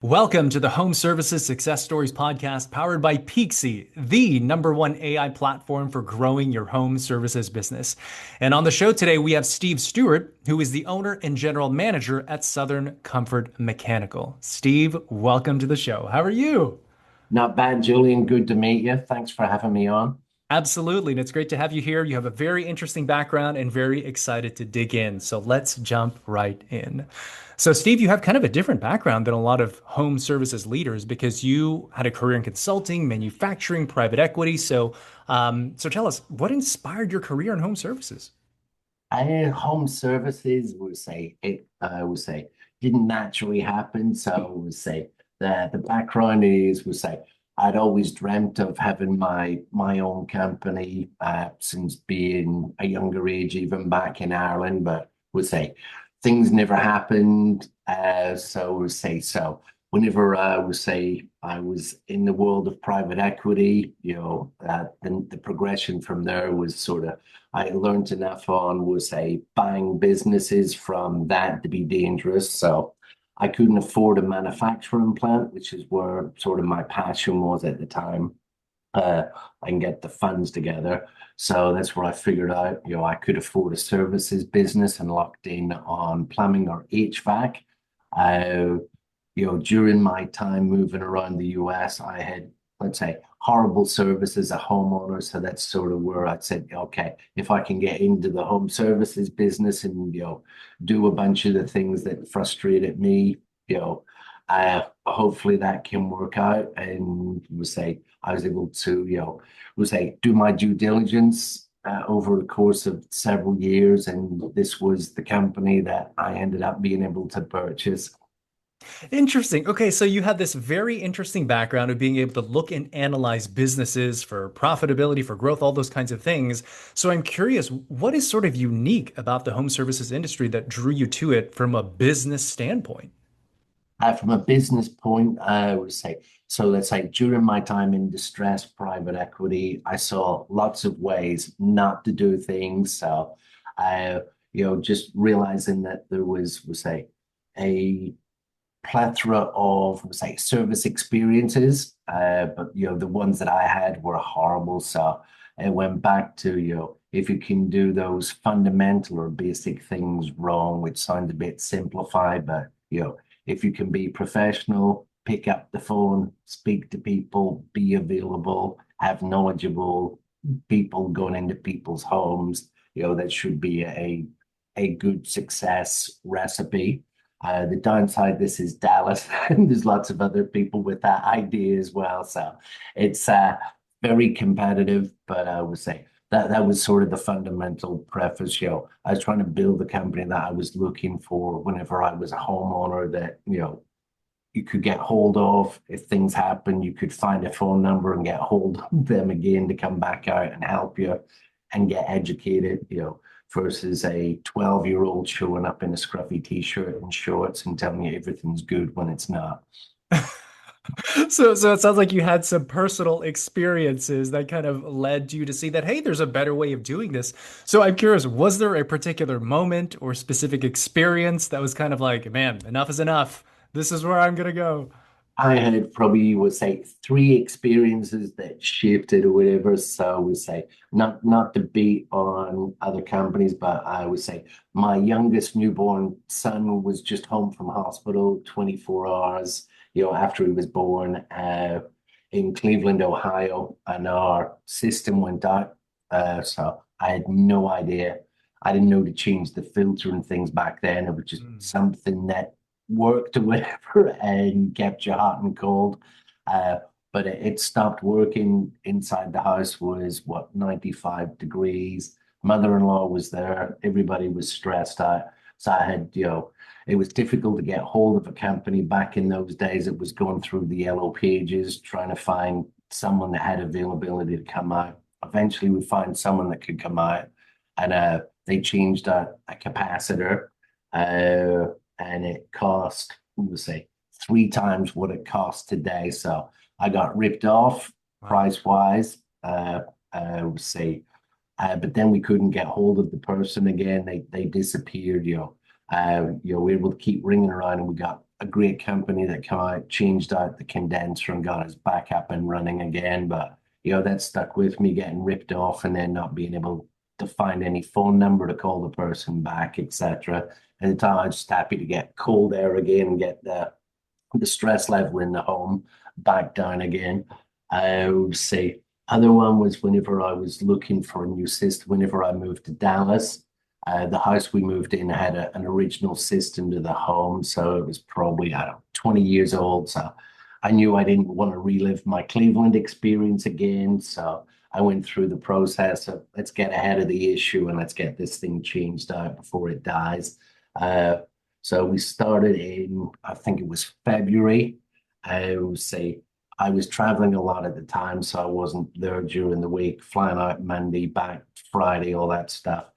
Welcome to the Home Services Success Stories podcast powered by Peaksy, the #1 AI platform for growing your home services business. And on the show today, we have Steve Stewart, who is the owner and general manager at Southern Comfort Mechanical. Steve, welcome to the show. How are you? Not bad, Julian. Good to meet you. Thanks for having me on. Absolutely. And it's great to have you here. You have a very interesting background and very excited to dig in. So let's jump right in. So, Steve, you have kind of a different background than a lot of home services leaders because you had a career in consulting, manufacturing, private equity. So tell us, what inspired your career in home services? Home services would say didn't naturally happen. So would say the background is would say I'd always dreamt of having my own company since being a younger age, even back in Ireland. But would say things never happened. So would say so. Whenever I would say I was in the world of private equity, the progression from there was sort of I learned enough on was say buying businesses from that to be dangerous. So I couldn't afford a manufacturing plant, which is where sort of my passion was at the time. I can get the funds together. So that's where I figured out, I could afford a services business and locked in on plumbing or HVAC. Uh, During my time moving around the US, I had, let's say, horrible service as a homeowner. So that's sort of where I said, okay, if I can get into the home services business and, do a bunch of the things that frustrated me, hopefully that can work out. And we say I was able to, we say do my due diligence over the course of several years. And this was the company that I ended up being able to purchase. Interesting. Okay, so you had this very interesting background of being able to look and analyze businesses for profitability, for growth, all those kinds of things. So I'm curious, what is sort of unique about the home services industry that drew you to it from a business standpoint? From a business point, I would say, so let's say during my time in distressed private equity, I saw lots of ways not to do things. So, uh, just realizing that there was, we say, a plethora of, we say, service experiences, but, the ones that I had were horrible. So I went back to, if you can do those fundamental or basic things wrong, which sound a bit simplified, but, if you can be professional, pick up the phone, speak to people, be available, have knowledgeable people going into people's homes, that should be a good success recipe. The downside, this is Dallas, and there's lots of other people with that idea as well. So it's very competitive, but I would say that was sort of the fundamental preface. I was trying to build the company that I was looking for whenever I was a homeowner that, you could get hold of if things happen. You could find a phone number and get hold of them again to come back out and help you and get educated, versus a 12-year-old showing up in a scruffy t-shirt and shorts and telling you everything's good when it's not. So it sounds like you had some personal experiences that kind of led you to see that, hey, there's a better way of doing this. So I'm curious, was there a particular moment or specific experience that was kind of like, man, enough is enough. This is where I'm gonna go. I had probably would say three experiences that shifted or whatever. So I would say not to beat on other companies, but I would say my youngest newborn son was just home from hospital 24 hours, after he was born in Cleveland, Ohio, and our system went out. So I had no idea. I didn't know to change the filter and things back then. It was just Mm. something that worked or whatever and kept you hot and cold. Uh, but it stopped working inside the house was what 95 degrees. Mother-in-law was there. Everybody was stressed out. So I had, it was difficult to get hold of a company back in those days. It was going through the yellow pages, trying to find someone that had availability to come out. Eventually, we found someone that could come out, and they changed a capacitor. Uh, and it cost, we'll say, three times what it costs today. So I got ripped off Wow. price wise. We'll say, but then we couldn't get hold of the person again. They disappeared. We were able to keep ringing around, and we got a great company that come out, changed out the condenser and got us back up and running again. But that stuck with me, getting ripped off and then not being able to find any phone number to call the person back, etc. At the time, I was just happy to get cold air again and get the stress level in the home back down again. I would say other one was whenever I was looking for a new system, whenever I moved to Dallas, the house we moved in had an original system to the home. So it was probably, I don't know, 20 years old. So I knew I didn't want to relive my Cleveland experience again. So I went through the process of let's get ahead of the issue and let's get this thing changed out before it dies. Uh, so we started in, I think it was February. I would say I was traveling a lot at the time, so I wasn't there during the week, flying out Monday, back Friday, all that stuff.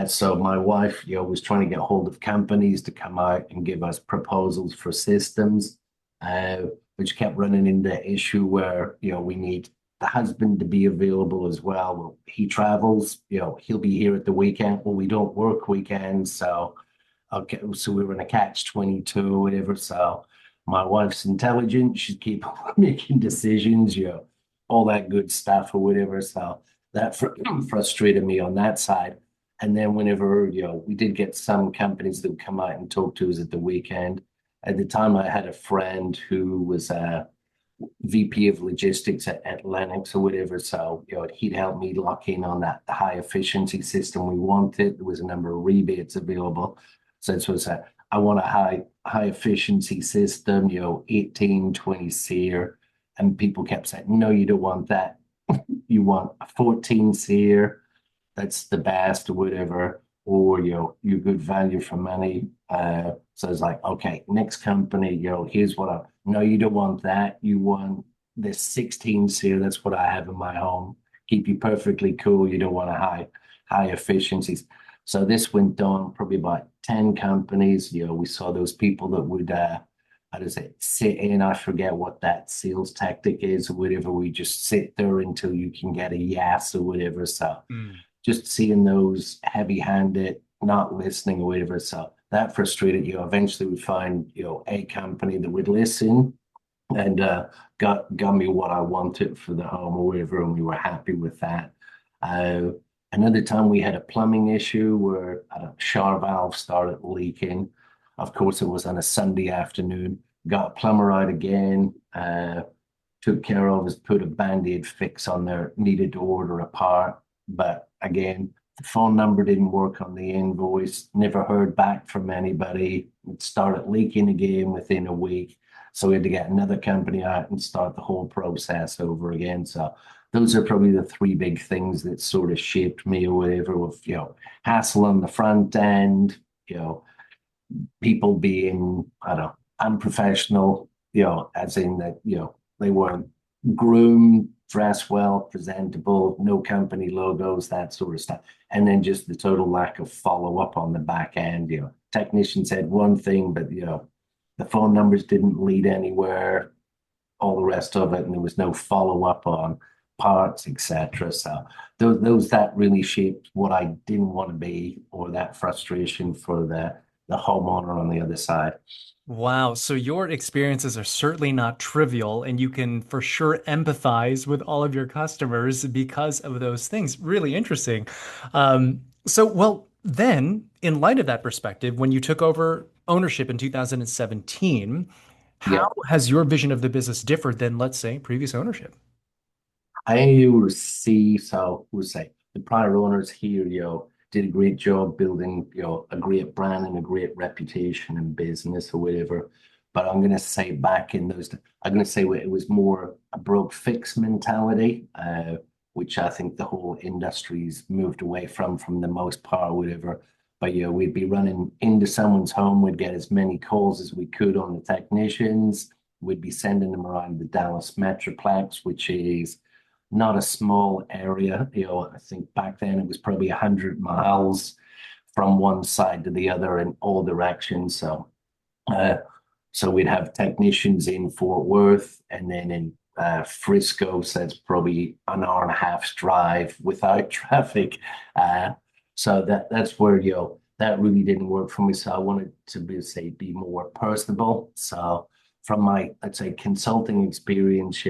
So my wife, was trying to get hold of companies to come out and give us proposals for systems, uh, which kept running into issue where, we need the husband to be available as well. Well, he travels, he'll be here at the weekend. Well, we don't work weekends, so okay, so we were in a catch 22, whatever. So my wife's intelligent. She's capable of making decisions, all that good stuff or whatever. So that frustrated me on that side. And then whenever, we did get some companies that would come out and talk to us at the weekend. At the time, I had a friend who was a VP of logistics at Lennox or whatever. So, he'd help me lock in on that the high efficiency system we wanted. There was a number of rebates available. So it was I want a high efficiency system, 18, 20 SEER. And people kept saying, no, you don't want that. You want a 14 SEER. That's the best or whatever. Or, you're good value for money. So it's like, okay, next company, here's what I, no, you don't want that. You want this 16 SEER. That's what I have in my home. Keep you perfectly cool. You don't want a high efficiencies. So this went on probably about 10 companies. We saw those people that would, how does it sit in? I forget what that sales tactic is or whatever. We just sit there until you can get a yes or whatever. So Mm. just seeing those heavy-handed, not listening or whatever. So that frustrated you. Eventually we find, a company that would listen and got me what I wanted for the home or whatever, and we were happy with that. Uh, Another time we had a plumbing issue where a shower valve started leaking. Of course, it was on a Sunday afternoon. Got a plumber out again, took care of us, put a band-aid fix on there, needed to order a part. But again, the phone number didn't work on the invoice, never heard back from anybody. It started leaking again within a week. So we had to get another company out and start the whole process over again. So those are probably the three big things that sort of shaped me or whatever with, hassle on the front end, people being, I don't know, unprofessional, as in that, they weren't groomed, dressed well, presentable, no company logos, that sort of stuff. And then just the total lack of follow up on the back end. Technician said one thing, but, the phone numbers didn't lead anywhere, all the rest of it, and there was no follow up on parts, etc. So those that really shaped what I didn't want to be, or that frustration for the homeowner on the other side. Wow. So your experiences are certainly not trivial, and you can for sure empathize with all of your customers because of those things. Really interesting. Well, then, in light of that perspective, when you took over ownership in 2017, how Yeah. has your vision of the business differed than, let's say, previous ownership? I will see, so we'll say the prior owners here, did a great job building, a great brand and a great reputation in business or whatever. But I'm going to say back in those, I'm going to say it was more a broke fix mentality, which I think the whole industry's moved away from the most part, whatever. But we'd be running into someone's home, we'd get as many calls as we could on the technicians. We'd be sending them around the Dallas Metroplex, which is not a small area. I think back then it was probably 100 miles from one side to the other in all directions. Uh, so we'd have technicians in Fort Worth and then in Frisco, so it's probably an hour and a half's drive without traffic. So that's where that really didn't work for me. So I wanted to be more personable. So from my, let's say, consulting experience,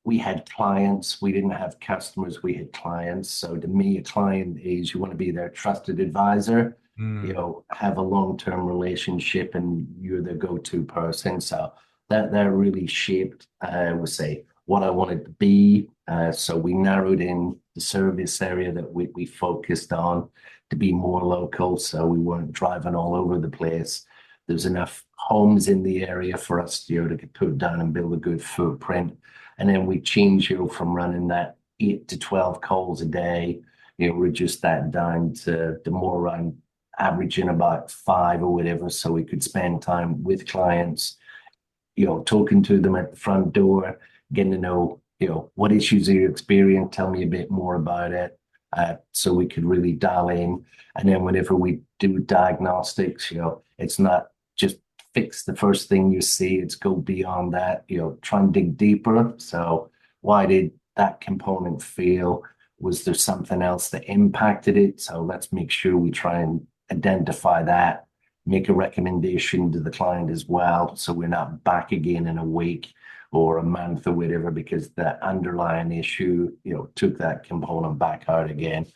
we had clients, we didn't have customers, we had clients. So to me, a client is you want to be their trusted advisor, Mm. have a long-term relationship and you're the go-to person. So that really shaped, I would say, what I wanted to be. So we narrowed in the service area that we focused on to be more local. So we weren't driving all over the place. There's enough homes in the area for us to put down and build a good footprint. And then we change from running that 8 to 12 calls a day, reduce that down to the more around averaging about 5 or whatever, so we could spend time with clients, talking to them at the front door, getting to know, what issues are you experiencing? Tell me a bit more about it. So we could really dial in. And then whenever we do diagnostics, it's not just fix the first thing you see, it's go beyond that, try and dig deeper. So why did that component fail? Was there something else that impacted it? So let's make sure we try and identify that, make a recommendation to the client as well. So we're not back again in a week or a month or whatever because the underlying issue, took that component back out again.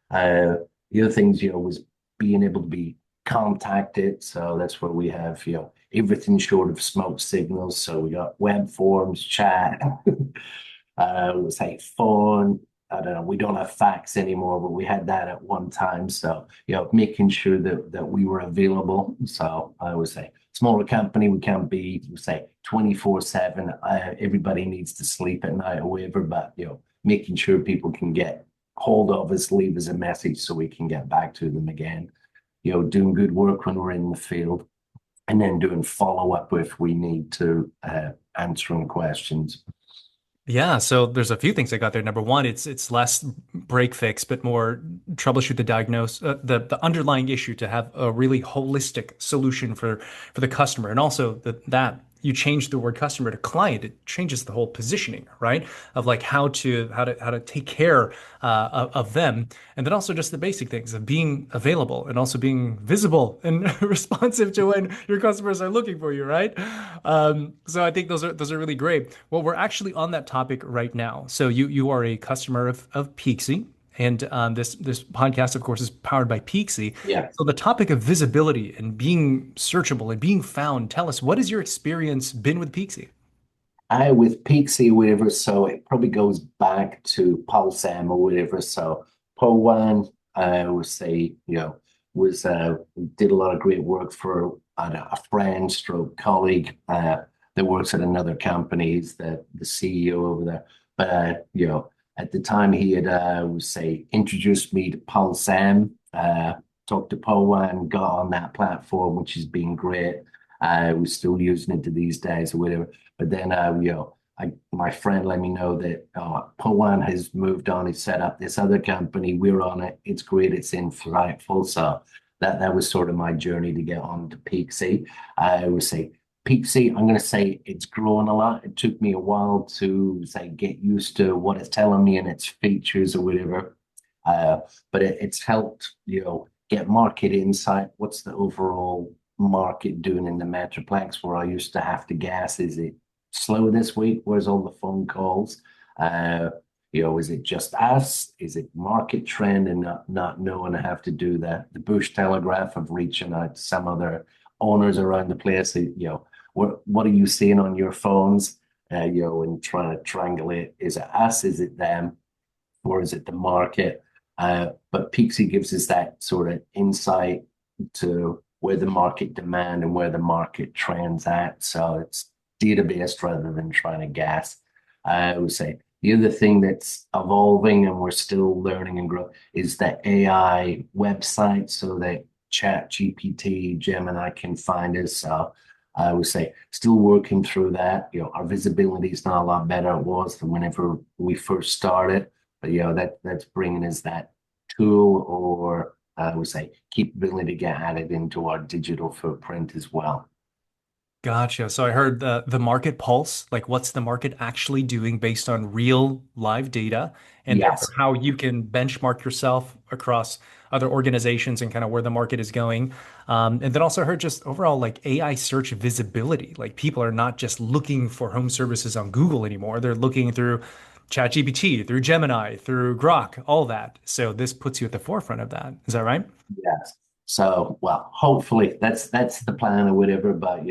The other things, was being able to be contacted. So that's where we have, everything short of smoke signals. So we got web forms, chat, we'll say phone. I don't know. We don't have fax anymore, but we had that at one time. So, making sure that we were available. So I would say smaller company, we can't be, say, 24/7. Everybody needs to sleep at night or whatever, but, making sure people can get hold of us, leave us a message so we can get back to them again. Doing good work when we're in the field and then doing follow up if we need to, answering questions. Yeah, so there's a few things I got there. Number one, it's less break fix, but more troubleshoot the diagnose the underlying issue to have a really holistic solution for the customer. And also that you change the word customer to client, it changes the whole positioning, right? Of like how to take care of them. And then also just the basic things of being available and also being visible and responsive to when your customers are looking for you, right? So I think those are really great. Well, we're actually on that topic right now. So you are a customer of Peaksy, and this podcast, of course, is powered by Peaksy. Yeah. So the topic of visibility and being searchable and being found. Tell us, what has your experience been with Peaksy? I with Pixie, whatever, so it probably goes back to Paul Sam or whatever. So Paul Wan, I would say, was did a lot of great work for a friend, stroke colleague that works at another company. He's the CEO over there. But at the time he had would say introduced me to Paul Sam, talked to Paul Wan, got on that platform, which has been great. We're still using it to these days or whatever. But then, my friend let me know that Powan has moved on. He's set up this other company. We're on it. It's great. It's in frightful. So that was sort of my journey to get on to Peaksy. I would say Peaksy, I'm going to say it's grown a lot. It took me a while to say get used to what it's telling me and its features or whatever. But it's helped, get market insight. What's the overall market doing in the Metroplex where I used to have to guess, is it slow this week? Where's all the phone calls? Is it just us? Is it market trend and not knowing I have to do the bush telegraph of reaching out to some other owners around the place? What are you seeing on your phones? And trying to triangulate, is it us? Is it them? Or is it the market? But Peaksy gives us that sort of insight to where the market demand and where the market trends at. So it's data-based rather than trying to guess. I would say the other thing that's evolving and we're still learning and growing is the AI website so that Chat GPT, Gemini can find us. So I would say still working through that. Our visibility is not a lot better it was than whenever we first started. But that's bringing us that tool or I would say capability to get added into our digital footprint as well. Gotcha. So I heard the market pulse, like what's the market actually doing based on real live data, and therefore Yes. how you can benchmark yourself across other organizations and kind of where the market is going. And then also heard just overall like AI search visibility. Like people are not just looking for home services on Google anymore. They're looking through ChatGPT, through Gemini, through Grok, all that. So this puts you at the forefront of that. Is that right? Yes. So, well, hopefully that's the plan or whatever. But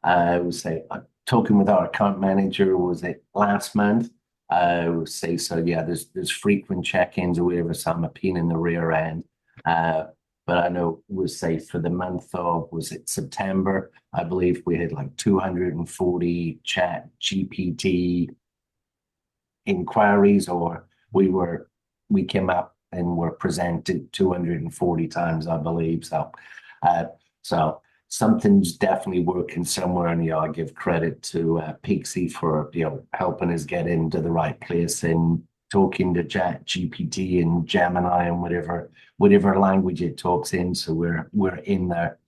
I would say talking with our account manager was it last month. I would say so. Yeah, there's frequent check-ins or whatever. So I'm a pain in the rear end. Uh, but I know we'll say for the month of was it September? I believe we had like 240 chat GPT inquiries, or we came up and were presented 240 times, I believe. Uh, so something's definitely working somewhere, and I give credit to Pixie for helping us get into the right place and talking to Chat GPT and Gemini and whatever language it talks in. So we're in there.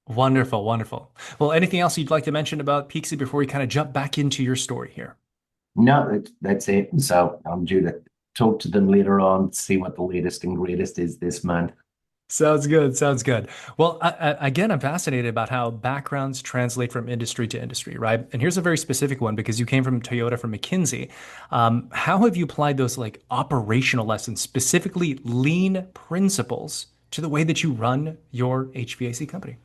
Wonderful, wonderful. Well, anything else you'd like to mention about Peaksy before we kind of jump back into your story here? No, that's it. So I'm due to talk to them later on, see what the latest and greatest is this month. Sounds good. Sounds good. Well, again, I'm fascinated about how backgrounds translate from industry to industry, right? And here's a very specific one because you came from Toyota, from McKinsey. How have you applied those like operational lessons, specifically lean principles, to the way that you run your HVAC company?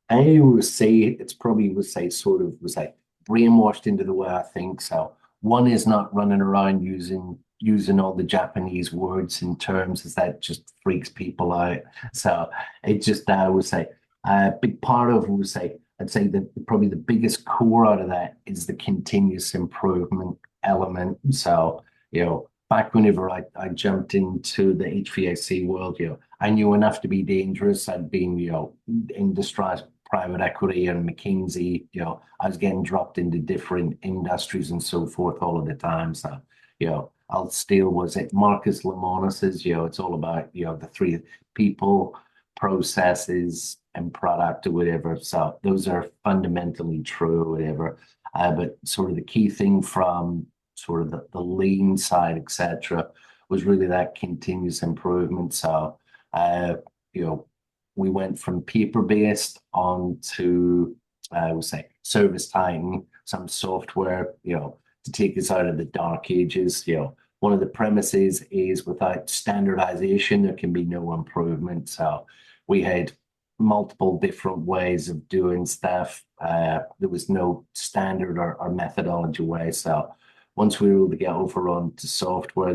I would say it's probably would say sort of was like brainwashed into the way I think. So one is not running around using all the Japanese words and terms, as that just freaks people out. So it just I would say a big part of would say I'd say that probably the biggest core out of that is the continuous improvement element. So back whenever I jumped into the HVAC world, I knew enough to be dangerous. I'd been in distress private equity and McKinsey, I was getting dropped into different industries and so forth all of the time. So, I'll steal, was it Marcus Lemonis's, it's all about, the three people, processes, and product or whatever. So those are fundamentally true or whatever. But sort of the key thing from sort of the lean side, etc., was really that continuous improvement. So, uh, you know, we went from paper-based on to, we'll say, Service Titan, some software, to take us out of the dark ages. One of the premises is without standardization, there can be no improvement. So we had multiple different ways of doing stuff. There was no standard or methodology way. So once we were able to get over onto software,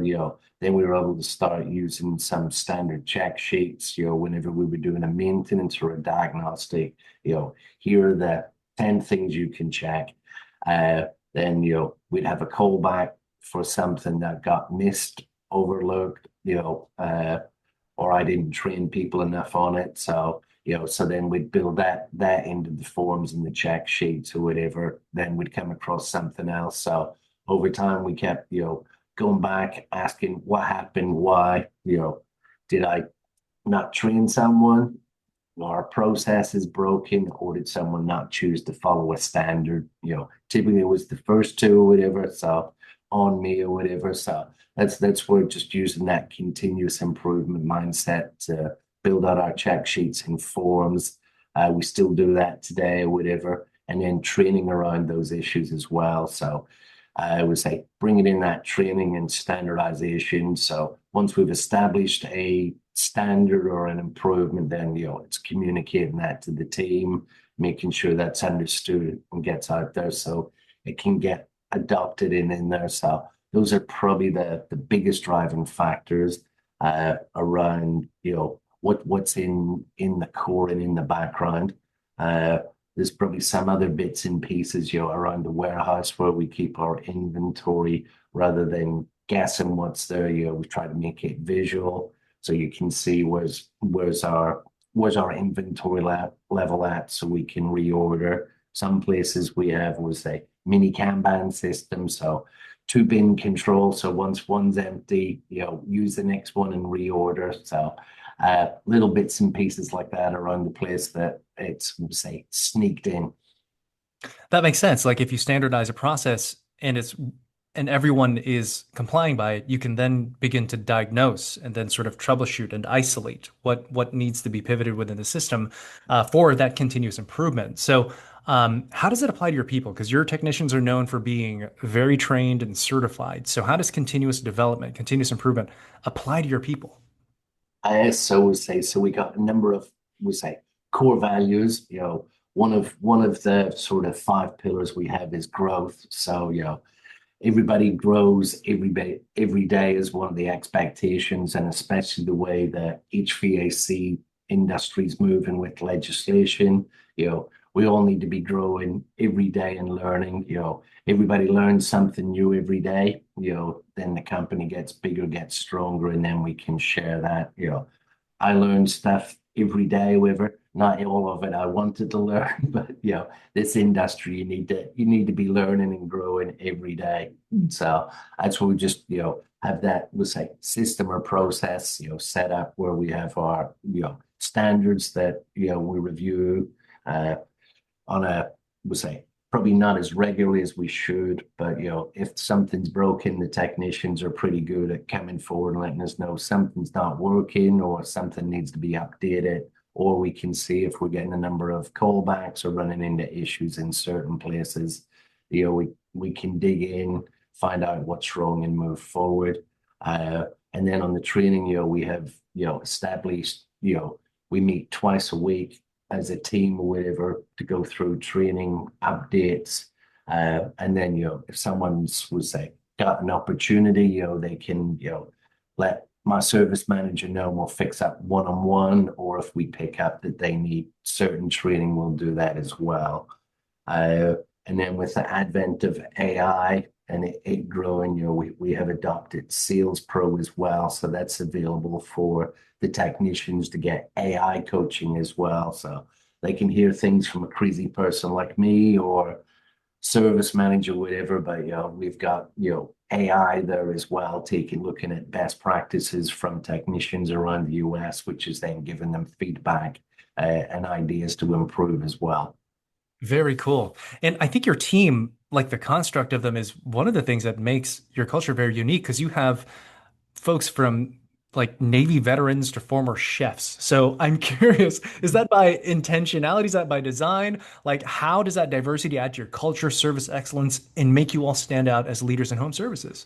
then we were able to start using some standard check sheets, whenever we were doing a maintenance or a diagnostic, here are the 10 things you can check. Uh, then, we'd have a callback for something that got missed, overlooked, or I didn't train people enough on it. So, so then we'd build that into the forms and the check sheets or whatever. Then we'd come across something else. So over time we kept, going back, asking what happened, why, did I not train someone? Our process is broken, or did someone not choose to follow a standard? Typically it was the first two or whatever, so on me or whatever. So that's where just using that continuous improvement mindset to build out our check sheets and forms. We still do that today or whatever, and then training around those issues as well. So I would say bringing in that training and standardization. So once we've established a standard or an improvement, then it's communicating that to the team, making sure that's understood and gets out there so it can get adopted in there. So those are probably the biggest driving factors around what's in the core and in the background. Uh, there's probably some other bits and pieces, around the warehouse where we keep our inventory rather than guessing what's there. We try to make it visual so you can see where's our inventory level at, so we can reorder. Some places we have was a mini Kanban system, so two bin control. So once one's empty, use the next one and reorder. So little bits and pieces like that around the place that it's say sneaked in. That makes sense. Like if you standardize a process and everyone is complying by it, you can then begin to diagnose and then sort of troubleshoot and isolate what needs to be pivoted within the system for that continuous improvement. So, how does it apply to your people? Because your technicians are known for being very trained and certified. So, how does continuous development, continuous improvement apply to your people? I so would say so. We got a number of we say core values. One of the sort of five pillars we have is growth. So everybody grows every day is one of the expectations, and especially the way the HVAC industry is moving with legislation. We all need to be growing every day and learning. Everybody learns something new every day. Then the company gets bigger, gets stronger, and then we can share that. I learn stuff every day with her. Not all of it I wanted to learn, but this industry you need to be learning and growing every day. So that's what we just have that we'll say system or process set up where we have our standards that we review on a we'll say probably not as regularly as we should, but if something's broken, the technicians are pretty good at coming forward and letting us know something's not working or something needs to be updated, or we can see if we're getting a number of callbacks or running into issues in certain places. We can dig in, find out what's wrong, and move forward. And then on the training, we have established we meet twice a week as a team or whatever to go through training updates. And then, if someone's would say got an opportunity, they can, let my service manager know and we'll fix up one-on-one, or if we pick up that they need certain training, we'll do that as well. Uh, and then with the advent of AI and it growing, we have adopted Sales Pro as well. So that's available for the technicians to get AI coaching as well. So they can hear things from a crazy person like me or service manager, whatever. But we've got AI there as well, looking at best practices from technicians around the US, which is then giving them feedback and ideas to improve as well. Very cool. And I think your team, like the construct of them, is one of the things that makes your culture very unique because you have folks from like Navy veterans to former chefs. So I'm curious, is that by intentionality? Is that by design? Like, how does that diversity add to your culture, service excellence, and make you all stand out as leaders in home services?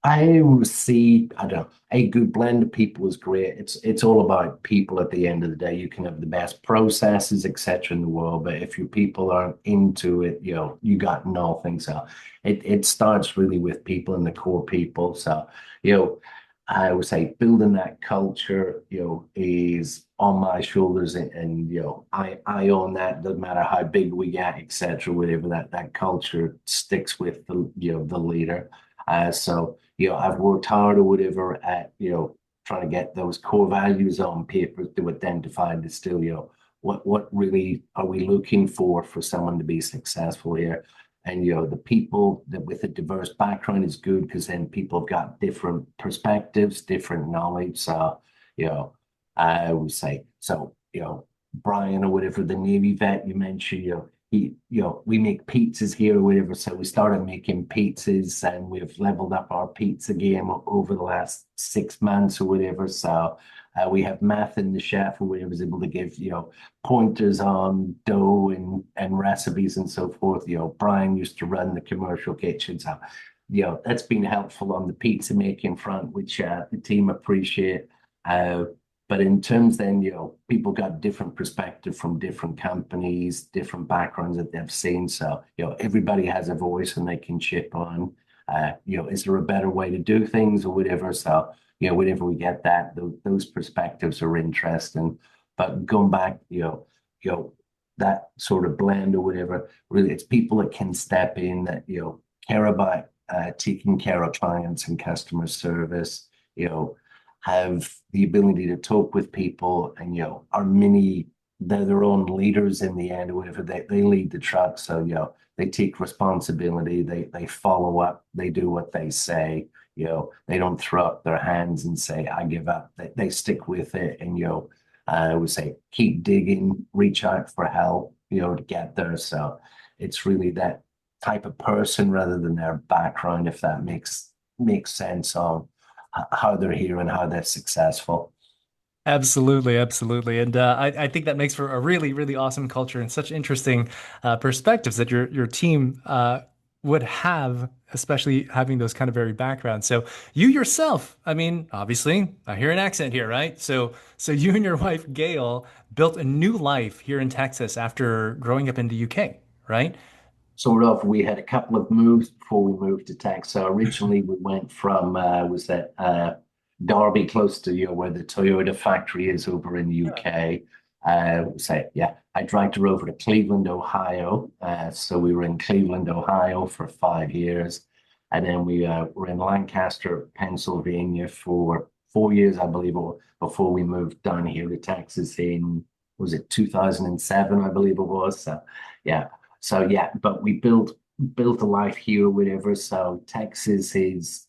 I see, I don't know, a good blend of people is great. It's all about people at the end of the day. You can have the best processes, etc. in the world, but if your people aren't into it, you got nothing. So it starts really with people and the core people. So, I would say building that culture, is on my shoulders and I own that, doesn't matter how big we get, etc. Whatever that culture sticks with the leader. So I've worked hard or whatever at, trying to get those core values on paper to identify and distill, what really are we looking for someone to be successful here? And, the people that with a diverse background is good because then people have got different perspectives, different knowledge. So, I would say, so, Brian or whatever, the Navy vet you mentioned, we make pizzas here or whatever. So we started making pizzas and we've leveled up our pizza game over the last 6 months or whatever. So we have Math in the chef or whatever is able to give, pointers on dough and recipes and so forth. Brian used to run the commercial kitchen. So, that's been helpful on the pizza making front, which the team appreciate. Uh, but in terms then, people got different perspective from different companies, different backgrounds that they've seen. So, everybody has a voice and they can chip on. Is there a better way to do things or whatever? So, whenever we get that, those perspectives are interesting. But going back, that sort of blend or whatever, really, it's people that can step in that, care about taking care of clients and customer service, have the ability to talk with people and are they're their own leaders in the end or whatever. They lead the truck, so they take responsibility, they follow up, they do what they say. They don't throw up their hands and say I give up. They stick with it, and I would say keep digging, reach out for help, to get there. So it's really that type of person rather than their background, if that makes sense on how they're here and how they're successful. Absolutely, absolutely. And I think that makes for a really, really awesome culture and such interesting perspectives that your team would have, especially having those kind of varied backgrounds. So you yourself, I mean, obviously, I hear an accent here, right? So you and your wife, Gail, built a new life here in Texas after growing up in the UK, right? Sort of. We had a couple of moves before we moved to Texas. So originally we went from was that Derby, close to where the Toyota factory is over in the UK. So yeah, I dragged her over to Cleveland, Ohio. So we were in Cleveland, Ohio for 5 years, and then we were in Lancaster, Pennsylvania for 4 years, I believe, before we moved down here to Texas in was it 2007, I believe it was. So yeah, but we built a life here or whatever. So Texas is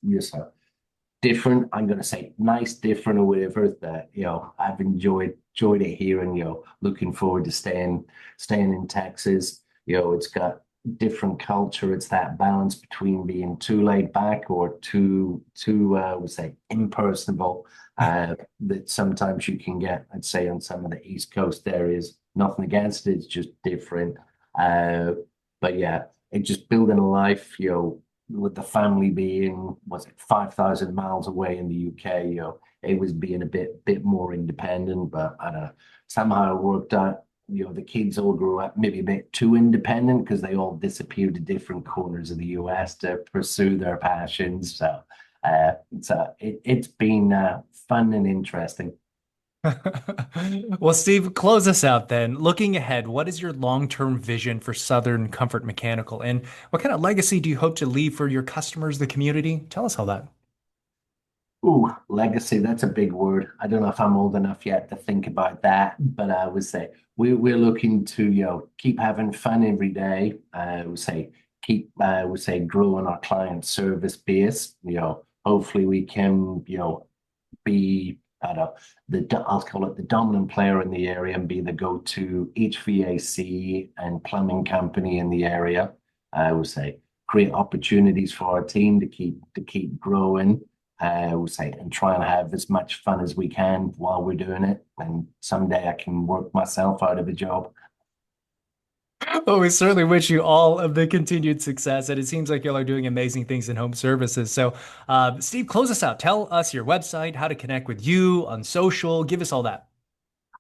different. I'm gonna say nice, different or whatever. That I've enjoyed it here, and looking forward to staying in Texas. It's got different culture. It's that balance between being too laid back or too would say impersonable. That sometimes you can get, I'd say, on some of the East Coast areas. Nothing against it. It's just different. Uh, but yeah, it just building a life, with the family being, was it 5,000 miles away in the UK, it was being a bit more independent, but I don't know, somehow it worked out. The kids all grew up maybe a bit too independent because they all disappeared to different corners of the US to pursue their passions. So it's been fun and interesting. Well, Steve, close us out then. Looking ahead, what is your long-term vision for Southern Comfort Mechanical, and what kind of legacy do you hope to leave for your customers, the community? Tell us all that. Ooh, legacy, that's a big word. I don't know if I'm old enough yet to think about that, but I would say we're looking to, keep having fun every day. I would say growing our client service base. Hopefully we can, be I don't know, I'll call it the dominant player in the area and be the go-to HVAC and plumbing company in the area. I would say create opportunities for our team to keep growing. I would say and try and have as much fun as we can while we're doing it. And someday I can work myself out of a job. Well, we certainly wish you all of the continued success, and it seems like y'all are doing amazing things in home services. So, Steve, close us out. Tell us your website, how to connect with you on social. Give us all that.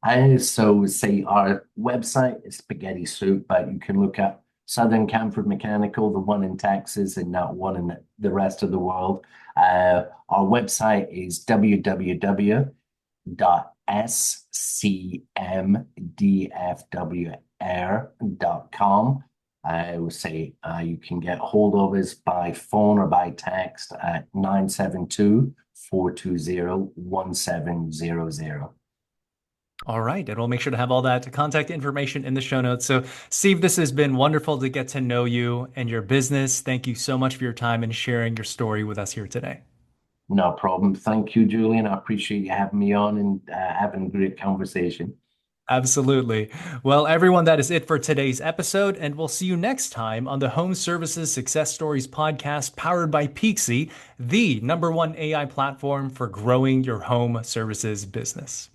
I so say our website is Spaghetti Soup, but you can look up Southern Camford Mechanical, the one in Texas and not one in the rest of the world. Our website is www.scmdfwr.com. I would say you can get hold of us by phone or by text at 972-420-1700. All right, and we'll make sure to have all that contact information in the show notes. So, Steve, this has been wonderful to get to know you and your business. Thank you so much for your time and sharing your story with us here today. No problem. Thank you, Julian. I appreciate you having me on and having a great conversation. Absolutely. Well, everyone, that is it for today's episode, and we'll see you next time on the Home Services Success Stories podcast powered by Peaksy, the #1 AI platform for growing your home services business.